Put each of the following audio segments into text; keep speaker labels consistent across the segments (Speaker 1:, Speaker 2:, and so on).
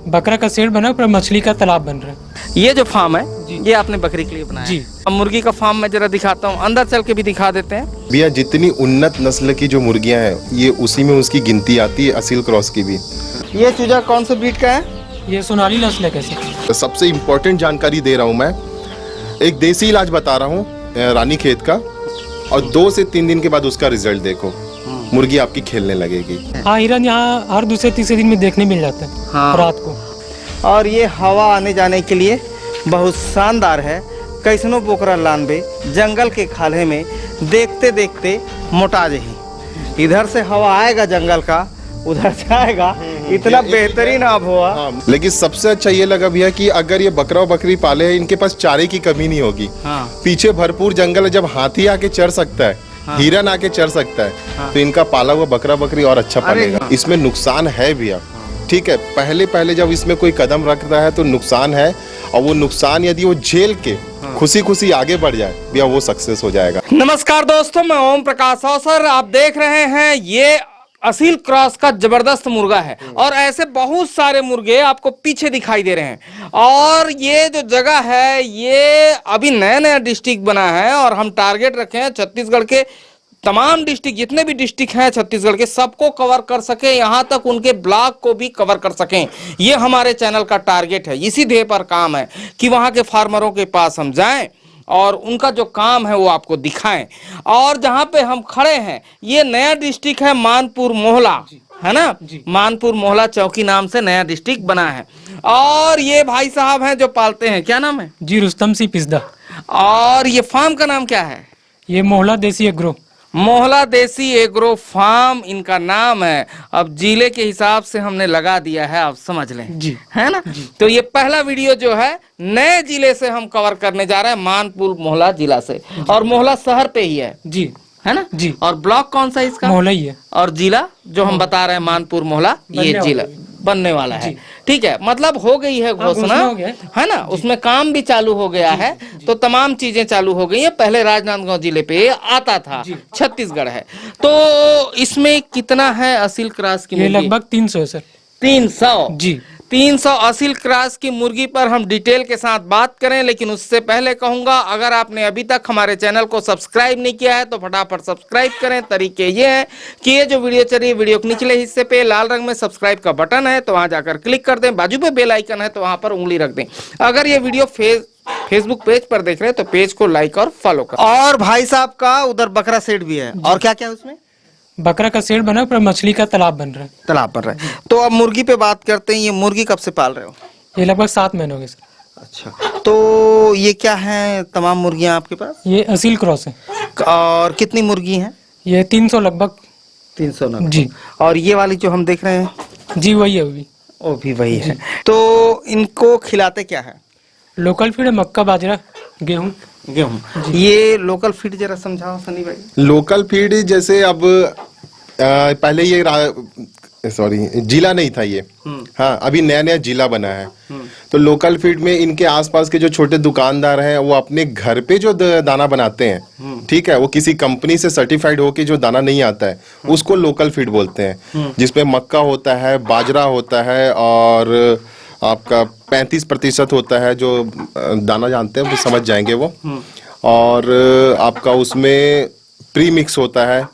Speaker 1: बकरा का शेड बना पर मछली का तालाब बन रहा है।
Speaker 2: ये जो फार्म है ये आपने बकरी के लिए बनाया
Speaker 1: जी।
Speaker 2: अब मुर्गी का फार्म मैं जरा दिखाता हूँ, अंदर चल के भी दिखा देते हैं।
Speaker 3: भैया जितनी उन्नत नस्ल की जो मुर्गियां हैं ये उसी में उसकी गिनती आती है, असील क्रॉस की भी।
Speaker 2: ये चूजा कौन से ब्रीड का है?
Speaker 1: ये सोनाली नस्ल है कैसे?
Speaker 3: तो सबसे इम्पोर्टेंट जानकारी दे रहा हूँ मैं, एक देसी इलाज बता रहा हूँ रानी खेत का, और 2 से 3 दिन के बाद उसका रिजल्ट देखो, मुर्गी आपकी खेलने लगेगी।
Speaker 1: हाँ, हिरन यहाँ हर दूसरे तीसरे दिन में देखने मिल जाता है।
Speaker 2: हाँ।
Speaker 1: रात को।
Speaker 2: और ये हवा आने जाने के लिए बहुत शानदार है। कैसनो पोखरा लानबे जंगल के खाले में देखते देखते मोटा जही, इधर से हवा आएगा जंगल का, उधर से आएगा, इतना बेहतरीन अब हुआ।
Speaker 3: हाँ, लेकिन सबसे अच्छा ये लगा भैया कि अगर ये बकरा और बकरी पाले हैं, इनके पास चारे की कमी नहीं होगी।
Speaker 2: हाँ।
Speaker 3: पीछे भरपूर जंगल है, जब हाथी आके चढ़ सकता है,
Speaker 2: हाँ।
Speaker 3: हिरन आके चढ़ सकता है, तो इनका पाला हुआ बकरा बकरी और अच्छा पलेगा। इसमें नुकसान है भैया, ठीक है, पहले पहले जब इसमें कोई कदम रखता है तो नुकसान है, और वो नुकसान यदि वो झेल के खुशी खुशी आगे बढ़ जाए भैया वो सक्सेस हो जाएगा।
Speaker 2: नमस्कार दोस्तों, मैं ओम प्रकाश अवसर, आप देख रहे हैं ये असील क्रॉस का जबरदस्त मुर्गा है। और ऐसे बहुत सारे मुर्गे आपको पीछे दिखाई दे रहे हैं। और ये जो जगह है ये अभी नया नया डिस्ट्रिक्ट बना है, और हम टारगेट रखे हैं छत्तीसगढ़ के तमाम डिस्ट्रिक्ट, जितने भी डिस्ट्रिक्ट हैं छत्तीसगढ़ के, सबको कवर कर सके, यहाँ तक उनके ब्लॉक को भी कवर कर सकें। ये हमारे चैनल का टारगेट है, इसी ध्येय पर काम है कि वहाँ के फार्मरों के पास हम जाएं और उनका जो काम है वो आपको दिखाएं। और जहाँ पे हम खड़े हैं ये नया डिस्ट्रिक्ट है मानपुर मोहला, है ना? मानपुर मोहला चौकी नाम से नया डिस्ट्रिक्ट बना है। और ये भाई साहब हैं जो पालते हैं, क्या नाम है?
Speaker 1: जी, रुस्तम सिंह पिस्दा।
Speaker 2: और ये फार्म का नाम क्या है?
Speaker 1: ये मोहला देसी एग्रो।
Speaker 2: मोहला देसी एग्रो फार्म इनका नाम है। अब जिले के हिसाब से हमने लगा दिया है, आप समझ लें
Speaker 1: जी,
Speaker 2: है ना? तो ये पहला वीडियो जो है नए जिले से हम कवर करने जा रहे हैं, मानपुर मोहला जिला से, और मोहला शहर पे ही है,
Speaker 1: जी,
Speaker 2: है ना?
Speaker 1: जी।
Speaker 2: और ब्लॉक कौन सा है इसका?
Speaker 1: मोहला ही है।
Speaker 2: और जिला जो हम बता रहे हैं मानपुर मोहला, ये जिला बनने वाला है। ठीक है, मतलब हो गई है घोषणा, है ना? उसमें काम भी चालू हो गया है, तो तमाम चीजें चालू हो गई है। पहले राजनांदगांव जिले पे आता था, छत्तीसगढ़ है। तो इसमें कितना है असील क्रॉस की?
Speaker 1: ये लगभग 300 है सर।
Speaker 2: 300?
Speaker 1: जी।
Speaker 2: 300 असील क्रॉस की मुर्गी पर हम डिटेल के साथ बात करें, लेकिन उससे पहले कहूंगा अगर आपने अभी तक हमारे चैनल को सब्सक्राइब नहीं किया है तो फटाफट सब्सक्राइब करें। तरीके ये हैं कि ये जो वीडियो चल रही है, वीडियो के निचले हिस्से पे लाल रंग में सब्सक्राइब का बटन है, तो वहां जाकर क्लिक कर दें। बाजू पे बेल आइकन है तो वहां पर उंगली रख दें। अगर ये वीडियो फेसबुक पेज पर देख रहे हैं तो पेज को लाइक और फॉलो करें। और भाई साहब का उधर बकरा सेट भी है, और क्या क्या है उसमें?
Speaker 1: बकरा का शेड बना पर मछली का तालाब बन रहा है।
Speaker 2: तालाब बन रहा है। तो अब मुर्गी पे बात करते हैं, ये मुर्गी कब से पाल रहे हो?
Speaker 1: ये लगभग 7 महीने हो गए सर।
Speaker 2: अच्छा, तो ये क्या है तमाम मुर्गियां आपके पास?
Speaker 1: ये असील क्रॉस है।
Speaker 2: और कितनी मुर्गी हैं?
Speaker 1: ये 300 लगभग।
Speaker 2: 300 ना?
Speaker 1: जी।
Speaker 2: और ये वाली जो हम देख रहे हैं?
Speaker 1: जी, वही है अभी।
Speaker 2: वो भी वही है। तो इनको खिलाते क्या है?
Speaker 1: लोकल फीड है, मक्का, बाजरा, गेहूँ।
Speaker 2: गेहूँ। ये लोकल फीड जरा समझाओ सनी भाई।
Speaker 3: लोकल फीड जैसे अब पहले ये जिला नहीं था ये, हाँ अभी नया नया जिला बना है। तो लोकल फीड में इनके आसपास के जो छोटे दुकानदार हैं वो अपने घर पे जो दाना बनाते हैं, ठीक है, वो किसी कंपनी से सर्टिफाइड होके जो दाना नहीं आता है उसको लोकल फीड बोलते हैं, जिसमें मक्का होता है, बाजरा होता है, और आपका 35% होता है जो दाना जानते हैं वो समझ जाएंगे वो, और आपका उसमें प्री मिक्स होता है।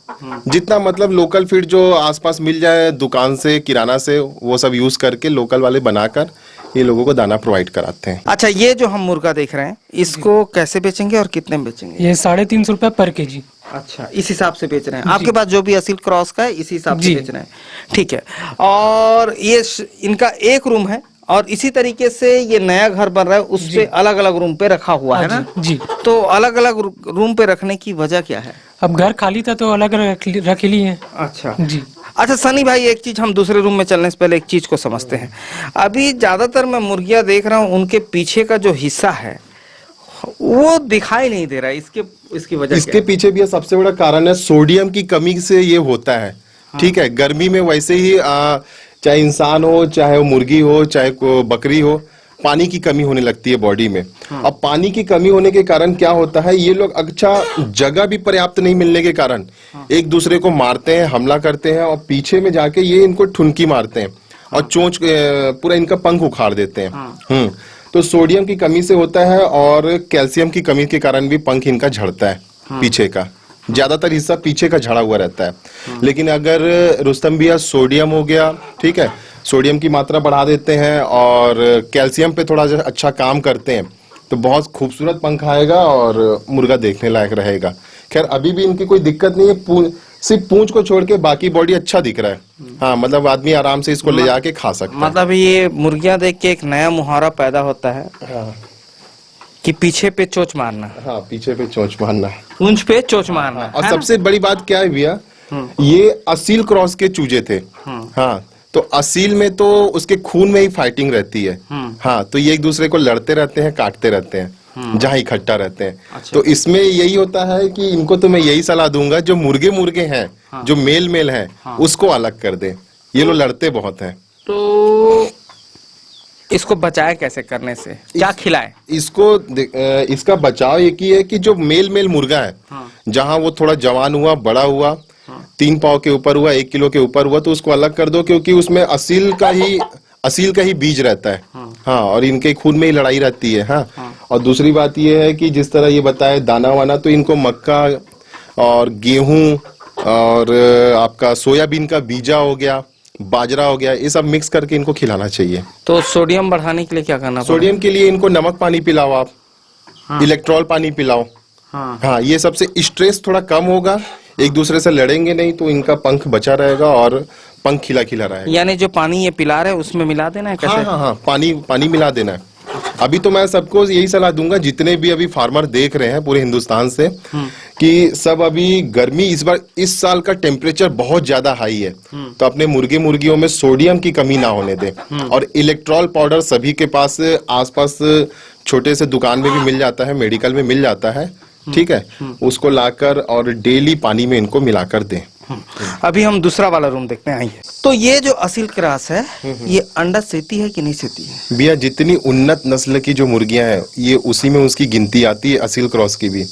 Speaker 3: जितना मतलब लोकल फीड जो आसपास मिल जाए दुकान से, किराना से, वो सब यूज करके लोकल वाले बनाकर ये लोगों को दाना प्रोवाइड कराते हैं।
Speaker 2: अच्छा, ये जो हम मुर्गा देख रहे हैं इसको कैसे बेचेंगे और कितने में बेचेंगे?
Speaker 1: ये 350 रुपए पर केजी।
Speaker 2: अच्छा, इस हिसाब से बेच रहे हैं आपके पास जो भी असील क्रॉस का है, इसी हिसाब से बेच रहे हैं, ठीक है। और ये इनका एक रूम है, और इसी तरीके से ये नया घर बन रहा है उस पे अलग अलग रूम पे रखा हुआ है ना?
Speaker 1: जी।
Speaker 2: तो अलग अलग रूम पे रखने की वजह क्या है?
Speaker 1: अब घर खाली था तो अलग रख ली है।
Speaker 2: अच्छा
Speaker 1: जी।
Speaker 2: अच्छा सनी भाई, एक चीज हम दूसरे रूम में चलने से पहले एक चीज को समझते हैं। अभी ज्यादातर मैं मुर्गियां देख रहा हूँ, उनके पीछे का जो हिस्सा है वो दिखाई नहीं दे रहा है, इसकी वजह
Speaker 3: इसके पीछे भी सबसे बड़ा कारण है सोडियम की कमी से ये होता है। ठीक है, गर्मी में वैसे ही चाहे इंसान हो, चाहे वो मुर्गी हो, चाहे बकरी हो, पानी की कमी होने लगती है बॉडी में। अब पानी की कमी होने के कारण क्या होता है, ये लोग अच्छा जगह भी पर्याप्त नहीं मिलने के कारण एक दूसरे को मारते हैं, हमला करते हैं, और पीछे में जाके ये इनको ठुनकी मारते हैं। और चोंच पूरा इनका पंख उखाड़ देते हैं। तो सोडियम की कमी से होता है और कैल्शियम की कमी के कारण भी पंख इनका झड़ता है। पीछे का ज्यादातर हिस्सा पीछे का झड़ा हुआ रहता है। लेकिन अगर रुस्तम भैया सोडियम हो गया, ठीक है, सोडियम की मात्रा बढ़ा देते हैं और कैल्शियम पे थोड़ा अच्छा काम करते हैं तो बहुत खूबसूरत पंख आएगा और मुर्गा देखने लायक रहेगा। खैर अभी भी इनकी कोई दिक्कत नहीं है, सिर्फ पूंछ को छोड़ के बाकी बॉडी अच्छा दिख रहा है। हाँ, मतलब आदमी आराम से इसको ले जाके खा सकता है।
Speaker 2: मतलब ये मुर्गियां देख के एक नया मुहावरा पैदा होता है कि पीछे पे चोंच मारना।
Speaker 3: हाँ, पीछे पे चोंच मारना,
Speaker 2: पूंछ पे चोंच मारना।
Speaker 3: और सबसे बड़ी बात क्या है भैया, ये असील क्रॉस के चूजे थे। हाँ, तो असील में तो उसके खून में ही फाइटिंग रहती है। हाँ, तो ये एक दूसरे को लड़ते रहते हैं, काटते रहते हैं जहाँ इकट्ठा रहते हैं।
Speaker 2: अच्छा।
Speaker 3: तो इसमें यही होता है कि इनको तो मैं यही सलाह दूंगा, जो मुर्गे हैं, जो मेल हैं, उसको अलग कर दे। ये लोग लड़ते बहुत हैं।
Speaker 2: तो इसको बचाए कैसे करने से, क्या खिलाए
Speaker 3: इसको? इसका बचाव एक ही है कि जो मेल मुर्गा है, जहाँ वो थोड़ा जवान हुआ, बड़ा हुआ, 3 पाव के ऊपर हुआ, 1 किलो के ऊपर हुआ, तो उसको अलग कर दो, क्योंकि उसमें असील का ही बीज रहता है। हाँ, और इनके खून में ही लड़ाई रहती है। हाँ, और दूसरी बात ये है कि जिस तरह ये बताए दाना वाना, तो इनको मक्का और गेहूं और आपका सोयाबीन का बीजा हो गया, बाजरा हो गया, ये सब मिक्स करके इनको खिलाना चाहिए।
Speaker 2: तो सोडियम बढ़ाने के लिए क्या करना पड़ेगा?
Speaker 3: सोडियम के लिए इनको नमक पानी पिलाओ आप। इलेक्ट्रॉल पानी पिलाओ। हाँ, ये सबसे स्ट्रेस थोड़ा कम होगा, एक दूसरे से लड़ेंगे नहीं, तो इनका पंख बचा रहेगा और पंख खिला रहेगा।
Speaker 2: यानी जो पानी ये पिला रहे हैं उसमें मिला देना है कैसे?
Speaker 3: हाँ, पानी मिला देना है। अभी तो मैं सबको यही सलाह दूंगा, जितने भी अभी फार्मर देख रहे हैं पूरे हिंदुस्तान से, कि सब अभी गर्मी इस साल का टेम्परेचर बहुत ज्यादा हाई है, तो अपने मुर्गियों में सोडियम की कमी ना होने दें। और इलेक्ट्रॉल पाउडर सभी के पास आसपास छोटे से दुकान में भी मिल जाता है, मेडिकल में मिल जाता है, ठीक है, उसको लाकर और डेली पानी में इनको मिलाकर दें।
Speaker 2: अभी हम दूसरा वाला रूम देखते हैं, आइए। तो ये जो असील क्रॉस है, ये अंडा सेती है कि नहीं सेती है?
Speaker 3: भैया, जितनी उन्नत नस्ल की जो मुर्गियां हैं, ये उसी में उसकी गिनती आती है, असील क्रॉस की भी।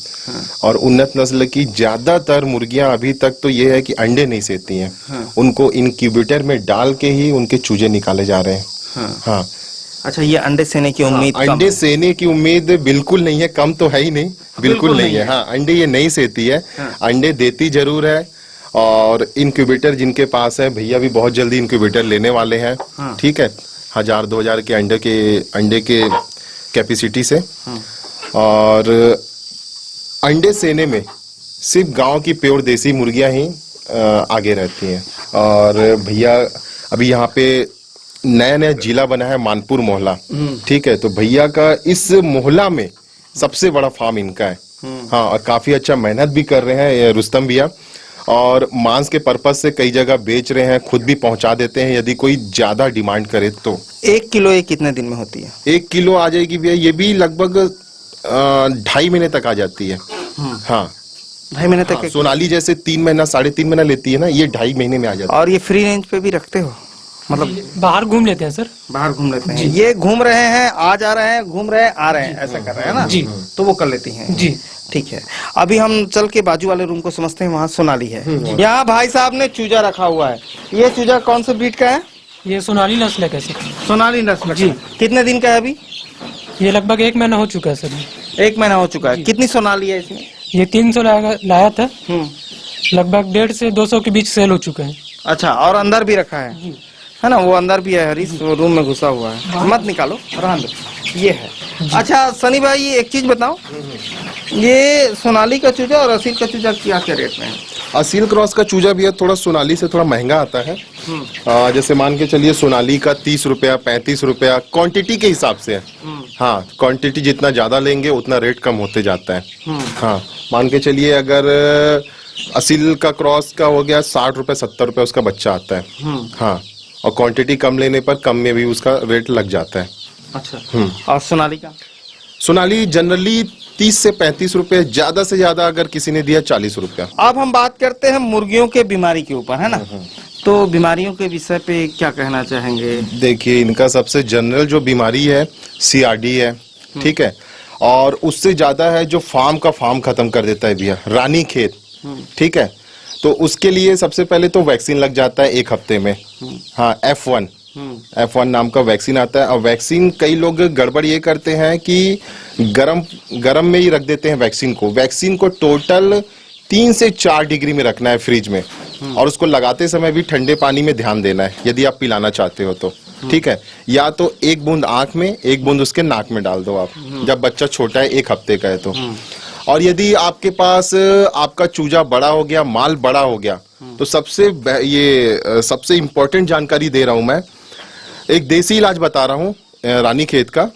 Speaker 3: और उन्नत नस्ल की ज्यादातर मुर्गियां अभी तक तो ये है कि अंडे नहीं सेती हैं। उनको इनक्यूबेटर में डाल के ही उनके चूजे निकाले जा रहे हैं। हाँ।
Speaker 2: अच्छा, ये अंडे सेने की उम्मीद?
Speaker 3: अंडे सेने की उम्मीद बिल्कुल नहीं है, कम तो है ही नहीं, बिल्कुल नहीं है। हाँ, अंडे ये नहीं सेती है, अंडे देती जरूर है। और इनक्यूबेटर जिनके पास है, भैया भी बहुत जल्दी इनक्यूबेटर लेने वाले हैं। ठीक है, 1000-2000 के अंडे के कैपेसिटी से। और अंडे सेने में सिर्फ गांव की प्योर देसी मुर्गियां ही आगे रहती हैं। और भैया अभी यहाँ पे नया जिला बना है, मानपुर मोहल्ला। ठीक है, तो भैया का इस मोहल्ला में सबसे बड़ा फार्म इनका है। हाँ, और काफी अच्छा मेहनत भी कर रहे हैं रुस्तम भैया, और मांस के पर्पज से कई जगह बेच रहे हैं, खुद भी पहुंचा देते हैं यदि कोई ज्यादा डिमांड करे तो।
Speaker 2: 1 किलो ये कितने दिन में होती है?
Speaker 3: 1 किलो आ जाएगी भैया, ये भी लगभग 2.5 महीने तक आ जाती है। हाँ,
Speaker 2: 2.5 महीने तक?
Speaker 3: सोनाली जैसे 3 महीना 3.5 महीना लेती है ना, ये 2.5 महीने में आ जाती है।
Speaker 2: और ये फ्री रेंज पे भी रखते हो? मतलब
Speaker 1: बाहर घूम लेते हैं सर।
Speaker 2: बाहर घूम लेते हैं, ये घूम रहे हैं, आ जा रहे हैं, घूम रहे हैं, आ रहे हैं, ऐसा कर रहे हैं ना
Speaker 1: जी,
Speaker 2: तो वो कर लेती हैं
Speaker 1: जी।
Speaker 2: ठीक है, अभी हम चल के बाजू वाले रूम को समझते हैं, वहाँ सोनाली है। यहाँ भाई साहब ने चूजा रखा हुआ है, ये चूजा कौन से ब्रीड का है?
Speaker 1: ये सोनाली नस्ल है। कैसे?
Speaker 2: सोनाली नस्ल
Speaker 1: जी।
Speaker 2: कितने दिन का है अभी?
Speaker 1: ये लगभग 1 महीना हो चुका है सर।
Speaker 2: 1 महीना हो चुका है। कितनी सोनाली है इसमें?
Speaker 1: ये 300 लाया था, लगभग 150 से 200 के बीच सेल हो चुका है।
Speaker 2: अच्छा, और अंदर भी रखा है ना? वो अंदर भी है, हरीश वो रूम में घुसा हुआ है, मत निकालो, रहने दो, ये है। अच्छा सनी भाई, ये एक चीज बताओ, ये सोनाली का चूजा और असील का चूजा क्या रेट में है?
Speaker 3: असील क्रॉस का चूजा भी है, थोड़ा सोनाली से थोड़ा महंगा आता है। जैसे मान के चलिए सोनाली का 30 रुपया 35 रुपया क्वांटिटी के हिसाब से है। हाँ, क्वांटिटी जितना ज्यादा लेंगे उतना रेट कम होते जाता है। हाँ, मान के चलिए अगर असील का क्रॉस का हो गया 60 रुपए 70 रुपए उसका बच्चा आता है। हाँ, और क्वांटिटी कम लेने पर कम में भी उसका रेट लग जाता है।
Speaker 2: अच्छा, और सोनाली का?
Speaker 3: सोनाली जनरली 30 से 35 रुपए, ज्यादा से ज्यादा अगर किसी ने दिया 40 रुपया।
Speaker 2: अब हम बात करते हैं मुर्गियों के बीमारी के ऊपर, है ना? तो बीमारियों के विषय पे क्या कहना चाहेंगे?
Speaker 3: देखिए, इनका सबसे जनरल जो बीमारी है CRD है। ठीक है, और उससे ज्यादा है जो फार्म खत्म कर देता है भैया, रानी खेत। ठीक है, तो उसके लिए सबसे पहले तो वैक्सीन लग जाता है 1 हफ्ते में। हाँ, F1 F1 नाम का वैक्सीन आता है। और वैक्सीन कई लोग गड़बड़ ये करते हैं कि गरम में ही रख देते हैं वैक्सीन को टोटल 3 से 4 डिग्री में रखना है फ्रिज में, और उसको लगाते समय भी ठंडे पानी में ध्यान देना है यदि आप पिलाना चाहते हो तो, ठीक है। या तो 1 बूंद आंख में, 1 बूंद उसके नाक में डाल दो आप, जब बच्चा छोटा है 1 हफ्ते का है तो। और यदि आपके पास आपका चूजा बड़ा हो गया, माल बड़ा हो गया, तो सबसे इम्पोर्टेंट जानकारी दे रहा हूं मैं, एक देसी इलाज बता रहा हूं रानीखेत का।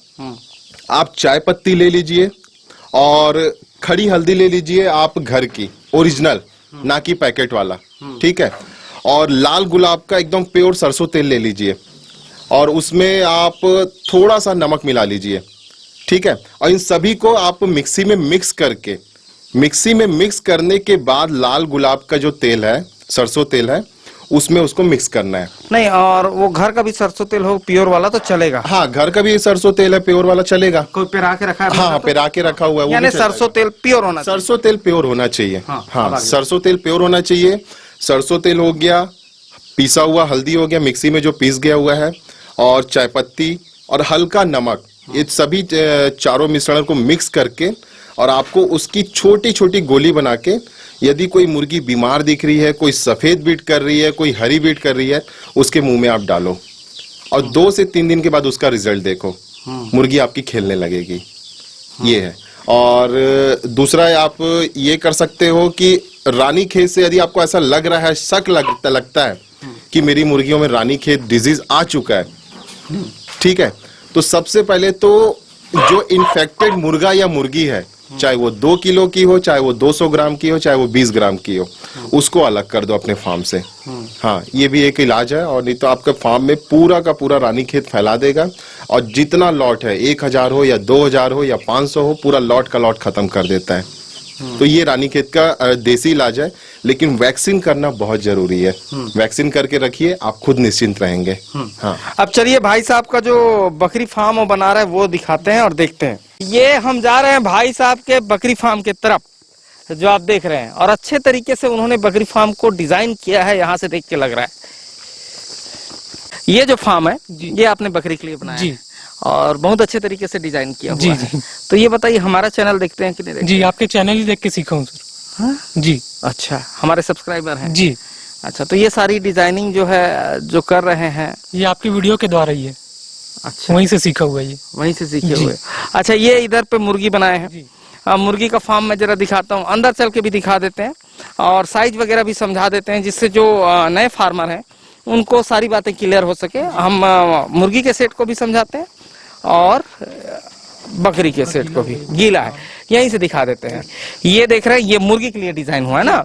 Speaker 3: आप चाय पत्ती ले लीजिए और खड़ी हल्दी ले लीजिए आप घर की ओरिजिनल, ना कि पैकेट वाला, ठीक है। और लाल गुलाब का एकदम प्योर सरसों तेल ले लीजिए और उसमें आप थोड़ा सा नमक मिला लीजिए, ठीक है। और इन सभी को आप मिक्सी में मिक्स करने के बाद लाल गुलाब का जो तेल है, सरसों तेल है, उसमें उसको मिक्स करना है।
Speaker 2: नहीं, और वो घर का भी सरसों तेल हो प्योर वाला तो चलेगा?
Speaker 3: हाँ, घर का भी सरसों तेल है, प्योर वाला चलेगा।
Speaker 2: कोई पिरा के रखा है?
Speaker 3: हाँ, पिरा के रखा हुआ है,
Speaker 2: यानी सरसों तेल प्योर होना चाहिए।
Speaker 3: सरसों तेल प्योर होना चाहिए। हाँ, सरसों तेल प्योर होना चाहिए। सरसों तेल हो गया, पीसा हुआ हल्दी हो गया, मिक्सी में जो पीस गया हुआ है, और चाय पत्ती और हल्का नमक, ये सभी चारों मिश्रण को मिक्स करके, और आपको उसकी छोटी छोटी गोली बना के, यदि कोई मुर्गी बीमार दिख रही है, कोई सफेद बीट कर रही है, कोई हरी बीट कर रही है, उसके मुंह में आप डालो और 2 से 3 दिन के बाद उसका रिजल्ट देखो, मुर्गी आपकी खेलने लगेगी। ये है। और दूसरा आप ये कर सकते हो कि रानीखेत से यदि आपको ऐसा लग रहा है, शक लगता है कि मेरी मुर्गियों में रानीखेत डिजीज आ चुका है, ठीक है, तो सबसे पहले तो जो इन्फेक्टेड मुर्गा या मुर्गी है, चाहे वो 2 किलो की हो, चाहे वो 200 ग्राम की हो, चाहे वो 20 ग्राम की हो, उसको अलग कर दो अपने फार्म से। हाँ, ये भी एक इलाज है। और नहीं तो आपके फार्म में पूरा का पूरा रानीखेत फैला देगा, और जितना लॉट है, 1000 हो या 2000 हो या 500 हो, पूरा लॉट का लॉट खत्म कर देता है। तो ये रानीखेत का देसी इलाज है, लेकिन वैक्सीन करना बहुत जरूरी है। वैक्सीन करके रखिए, आप खुद निश्चिंत रहेंगे। हाँ,
Speaker 2: अब चलिए भाई साहब का जो बकरी फार्म वो बना रहा है वो दिखाते हैं और देखते हैं। ये हम जा रहे हैं भाई साहब के बकरी फार्म की तरफ, जो आप देख रहे हैं, और अच्छे तरीके से उन्होंने बकरी फार्म को डिजाइन किया है, यहाँ से देख के लग रहा है। ये जो फार्म है ये आपने बकरी के लिए बनाया है और बहुत अच्छे तरीके से डिजाइन किया हुआ है। तो ये बताइए, हमारा चैनल देखते हैं कि नहीं देखते?
Speaker 1: जी, आपके चैनल ही देख के सीखा हूँ सर।
Speaker 2: हाँ?
Speaker 1: जी।
Speaker 2: अच्छा, हमारे सब्सक्राइबर हैं?
Speaker 1: जी।
Speaker 2: अच्छा, तो ये सारी डिजाइनिंग जो है जो कर रहे हैं,
Speaker 1: ये आपकी वीडियो के द्वारा ही है।
Speaker 2: अच्छा,
Speaker 1: वहीं से सीखा हुआ है ये।
Speaker 2: वहीं से सीखे हुए। अच्छा, ये इधर पे मुर्गी बनाए हैं। मुर्गी का फार्म में जरा दिखाता हूँ, अंदर चल के भी दिखा देते हैं और साइज वगैरह भी समझा देते हैं, जिससे जो नए फार्मर हैं उनको सारी बातें क्लियर हो सके। हम मुर्गी के सेट को भी समझाते हैं और बकरी के सेट को भी। गीला है, यहीं से दिखा देते हैं। ये देख रहे हैं, ये मुर्गी के लिए डिजाइन हुआ है ना,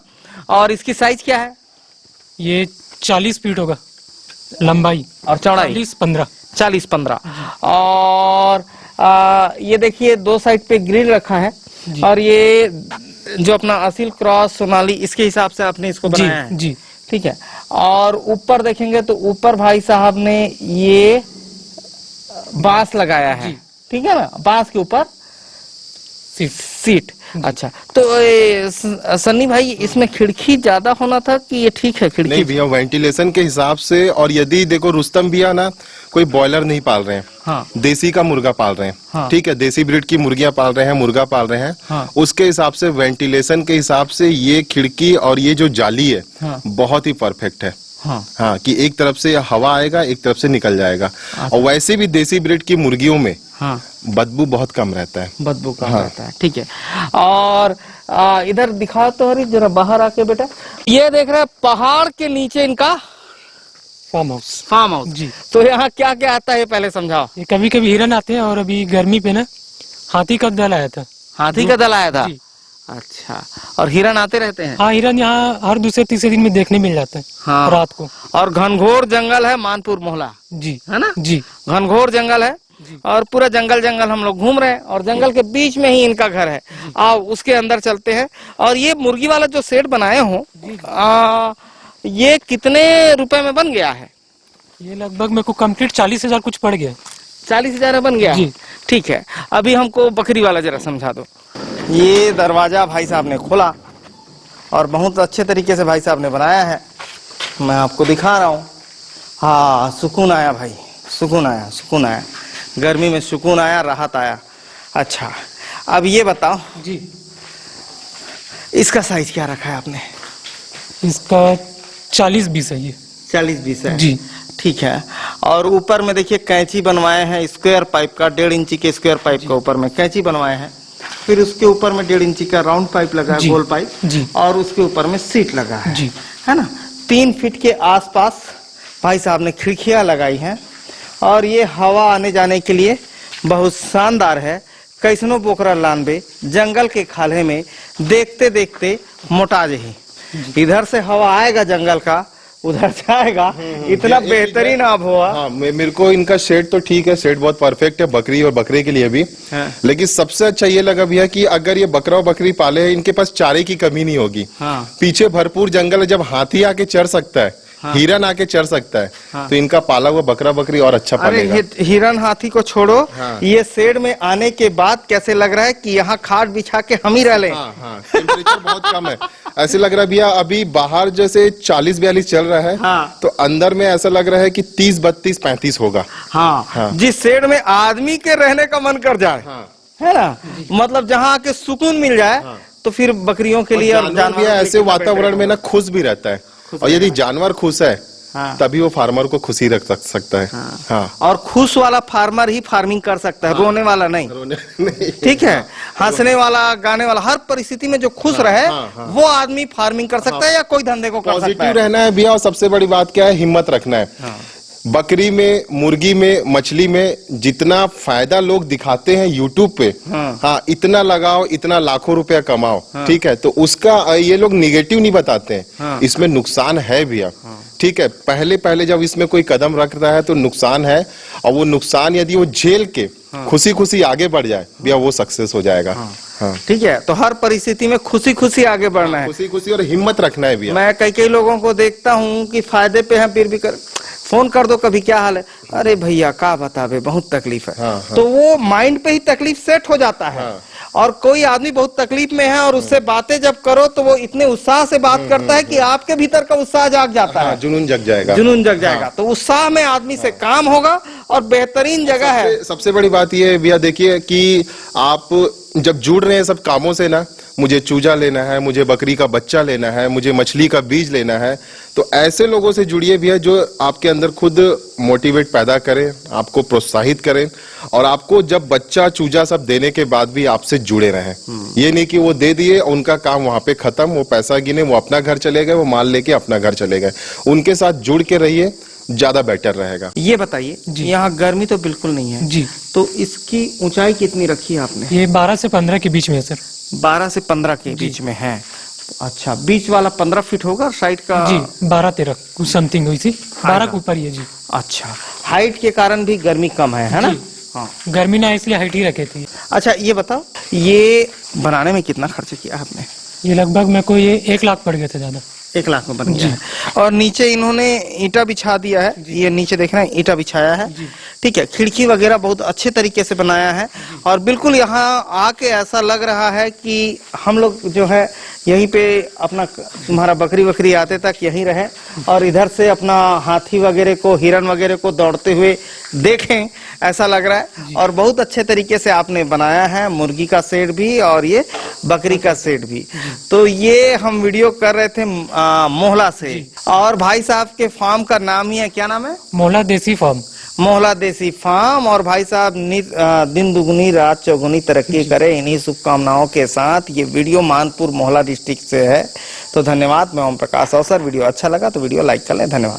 Speaker 2: और इसकी साइज क्या है?
Speaker 1: ये 40 फीट होगा लंबाई
Speaker 2: और चौड़ाई 40-15। और ये देखिए 2 साइड पे ग्रिल रखा है, और ये जो अपना असील क्रॉस सोनाली, इसके हिसाब से आपने इसको बनाया है।
Speaker 1: जी,
Speaker 2: ठीक है। और ऊपर देखेंगे तो ऊपर भाई साहब ने ये बांस लगाया है, ठीक है ना, बांस के ऊपर सीट। अच्छा, तो सन्नी भाई, इसमें खिड़की ज्यादा होना था कि ये ठीक है खिड़की?
Speaker 3: नहीं भैया, वेंटिलेशन के हिसाब से। और यदि देखो रुस्तम भैया ना कोई बॉयलर नहीं पाल रहे हैं,
Speaker 2: हाँ,
Speaker 3: देसी का मुर्गा पाल रहे हैं,
Speaker 2: हाँ,
Speaker 3: ठीक है, देसी ब्रीड की मुर्गियां पाल रहे हैं, मुर्गा पाल रहे हैं,
Speaker 2: हाँ,
Speaker 3: उसके हिसाब से वेंटिलेशन के हिसाब से ये खिड़की और ये जो जाली है, हाँ, बहुत ही परफेक्ट है। हाँ, हाँ, कि एक तरफ से हवा आएगा, एक तरफ से निकल जाएगा। और वैसे भी देसी ब्रीड की मुर्गियों में
Speaker 2: हाँ,
Speaker 3: बदबू बहुत कम रहता है।
Speaker 2: बदबू कम रहता है, ठीक है। और इधर दिखाओ तो हरी, जरा बाहर आके बेटा। ये देख रहे हैं पहाड़ के नीचे इनका फार्म हाउस। जी। तो यहाँ क्या क्या आता है पहले समझाओ।
Speaker 1: ये कभी कभी हिरन आते हैं, और अभी गर्मी पे ना हाथी का दल आया था।
Speaker 2: हाथी का दल आया था? अच्छा, और हिरन आते रहते हैं?
Speaker 1: हाँ, हिरन यहाँ हर दूसरे तीसरे दिन में देखने मिल जाता है। हाँ, रात को।
Speaker 2: और घनघोर जंगल है मानपुर मोहल्ला,
Speaker 1: जी,
Speaker 2: है ना?
Speaker 1: जी,
Speaker 2: घनघोर जंगल है, और पूरा जंगल हम लोग घूम रहे हैं, और जंगल के बीच में ही इनका घर है। आओ उसके अंदर चलते हैं। और ये मुर्गी वाला जो सेट बनाए हो, ये कितने रुपए में बन गया है? ये
Speaker 1: लगभग मेरे को कंप्लीट 40,000 कुछ पड़ गया।
Speaker 2: 40,000 में बन गया? ठीक है। अभी हमको बकरी वाला जरा समझा दो। ये दरवाजा भाई साहब ने खोला, और बहुत अच्छे तरीके से भाई साहब ने बनाया है, मैं आपको दिखा रहा हूँ। हाँ, सुकून आया भाई, सुकून आया, सुकून आया, गर्मी में सुकून आया, राहत आया। अच्छा, अब ये बताओ
Speaker 1: जी,
Speaker 2: इसका साइज क्या रखा है आपने?
Speaker 1: इसका 40-20 है ये।
Speaker 2: 40-20 है
Speaker 1: जी।
Speaker 2: ठीक है। और ऊपर में देखिए कैंची बनवाए हैं स्क्वायर पाइप का, 1.5 इंची के स्क्वायर पाइप का ऊपर में कैंची बनवाए हैं। फिर उसके ऊपर में 1.5 इंची का राउंड पाइप लगा है,
Speaker 1: जी।
Speaker 2: गोल पाइप
Speaker 1: जी।
Speaker 2: और उसके ऊपर में सीट लगा है
Speaker 1: जी।
Speaker 2: है ना। 3 फीट के आसपास भाई साहब ने खिड़कियां लगाई हैं और ये हवा आने जाने के लिए बहुत शानदार है। कैसनो बोकरा लानबे जंगल के खाले में देखते देखते मोटा जही, इधर से हवा आएगा जंगल का, उधर से आएगा, इतना बेहतरीन आब हुआ।
Speaker 3: हाँ, मेरे को इनका शेड तो ठीक है, शेड बहुत परफेक्ट है बकरी और बकरे के लिए भी।
Speaker 2: हाँ।
Speaker 3: लेकिन सबसे अच्छा ये लगा भैया कि अगर ये बकरा और बकरी पाले हैं, इनके पास चारे की कमी नहीं होगी।
Speaker 2: हाँ।
Speaker 3: पीछे भरपूर जंगल है, जब हाथी आके चढ़ सकता है, हिरन आके चढ़ सकता है,
Speaker 2: हाँ।
Speaker 3: तो इनका पाला हुआ बकरा बकरी और अच्छा
Speaker 2: अरे
Speaker 3: पालेगा।
Speaker 2: हिरन हाथी को छोड़ो,
Speaker 3: हाँ।
Speaker 2: ये शेड में आने के बाद कैसे लग रहा है कि यहाँ खाट बिछा के हम ही रह लें।
Speaker 3: हाँ हाँ, टेम्परेचर बहुत कम है। ऐसे लग रहा है भैया अभी बाहर जैसे 40-42 चल रहा है,
Speaker 2: हाँ।
Speaker 3: तो अंदर में ऐसा लग रहा है कि 30-32-35 होगा।
Speaker 2: हाँ,
Speaker 3: हाँ।
Speaker 2: जिस शेड में आदमी के रहने का मन कर जाए,
Speaker 3: हाँ।
Speaker 2: है ना, मतलब जहाँ आके सुकून मिल जाए, तो फिर बकरियों के लिए और
Speaker 3: जानवर भी ऐसे वातावरण में ना खुश भी रहता है, और यदि जानवर खुश है
Speaker 2: हाँ।
Speaker 3: तभी वो फार्मर को खुशी रख सकता है। हाँ।
Speaker 2: और खुश वाला फार्मर ही फार्मिंग कर सकता है, रोने वाला नहीं।
Speaker 3: नहीं।
Speaker 2: ठीक है, हंसने वाला, गाने वाला, हर परिस्थिति में जो खुश रहे वो आदमी फार्मिंग कर सकता है या कोई धंधे को कर सकता
Speaker 3: पॉजिटिव
Speaker 2: है।
Speaker 3: रहना है भैया, और सबसे बड़ी बात क्या है, हिम्मत रखना है। बकरी में, मुर्गी में, मछली में जितना फायदा लोग दिखाते हैं यूट्यूब पे, हाँ, इतना लगाओ, इतना लाखों रुपया कमाओ, ठीक है, तो उसका ये लोग निगेटिव नहीं बताते हैं। इसमें नुकसान है भैया, ठीक है। पहले पहले जब इसमें कोई कदम रख रहा है तो नुकसान है, और वो नुकसान यदि वो झेल के खुशी खुशी आगे बढ़ जाए भैया, वो सक्सेस हो जाएगा। हाँ।
Speaker 2: ठीक है, तो हर परिस्थिति में खुशी खुशी आगे बढ़ना है,
Speaker 3: खुशी खुशी और हिम्मत रखना है भैया।
Speaker 2: मैं कई लोगों को देखता हूँ कि फायदे पे हैं फिर भी कर फोन कर दो, कभी क्या हाल है, अरे भैया का बतावे बहुत तकलीफ है।
Speaker 3: हाँ, हाँ।
Speaker 2: तो वो माइंड पे ही तकलीफ सेट हो जाता है।
Speaker 3: हाँ।
Speaker 2: और कोई आदमी बहुत तकलीफ में है और उससे बातें जब करो तो वो इतने उत्साह से बात करता है कि आपके भीतर का उत्साह जाग जाता
Speaker 3: हाँ,
Speaker 2: है,
Speaker 3: जुनून जग जाएगा,
Speaker 2: जुनून जग जाएगा। तो उत्साह में आदमी से काम होगा और बेहतरीन जगह है।
Speaker 3: सबसे बड़ी बात ये है भैया, देखिए कि आप जब जुड़ रहे हैं सब कामों से ना, मुझे चूजा लेना है, मुझे बकरी का बच्चा लेना है, मुझे मछली का बीज लेना है, तो ऐसे लोगों से जुड़िए भैया जो आपके अंदर खुद मोटिवेट पैदा करें, आपको प्रोत्साहित करें, और आपको जब बच्चा चूजा सब देने के बाद भी आपसे जुड़े रहें। ये नहीं कि वो दे दिए, उनका काम वहां पे खत्म, वो पैसा गिने, वो अपना घर चले गए, वो माल लेके अपना घर चले गए। उनके साथ जुड़ के रहिए, ज्यादा बेटर रहेगा।
Speaker 2: ये बताइए, यहाँ गर्मी तो बिल्कुल नहीं है
Speaker 1: जी,
Speaker 2: तो इसकी ऊंचाई कितनी रखी है आपने?
Speaker 1: ये 12 से 15 के बीच में है सर।
Speaker 2: 12 से 15 के बीच में है। अच्छा, बीच वाला 15 फीट होगा, साइड का
Speaker 1: जी 12-13 कुछ समथिंग हुई थी, 12 के ऊपर ही है जी।
Speaker 2: अच्छा, हाइट के कारण भी गर्मी कम है ना?
Speaker 1: जी।
Speaker 2: हाँ।
Speaker 1: गर्मी ना इसलिए हाइट ही रखे थी।
Speaker 2: अच्छा, ये बताओ, ये बनाने में कितना खर्च किया आपने?
Speaker 1: ये लगभग मेरे को ये 1 लाख पड़ गए थे ज्यादा।
Speaker 2: 1 लाख में बन गया है। और नीचे इन्होंने ईंटा बिछा दिया है, ये नीचे देख रहे हैं ईंटा बिछाया है। ठीक है, खिड़की वगैरह बहुत अच्छे तरीके से बनाया है, और बिल्कुल यहाँ आके ऐसा लग रहा है कि हम लोग जो है यहीं पे अपना, तुम्हारा बकरी वकरी आते तक यहीं रहे और इधर से अपना हाथी वगैरह को, हिरन वगैरह को दौड़ते हुए देखें, ऐसा लग रहा है। और बहुत अच्छे तरीके से आपने बनाया है, मुर्गी का शेड भी और ये बकरी का शेड भी। तो ये हम वीडियो कर रहे थे मोहला से, और भाई साहब के फार्म का नाम ही है, क्या नाम है?
Speaker 1: मोहला देसी फार्म।
Speaker 2: मोहला देसी फार्म। और भाई साहब दिन दुगनी रात चौगुनी तरक्की करे, इन्हीं शुभकामनाओं के साथ ये वीडियो मानपुर मोहला डिस्ट्रिक्ट से है। तो धन्यवाद, मैं ओम प्रकाश अवसर। वीडियो अच्छा लगा तो वीडियो लाइक कर लें, धन्यवाद।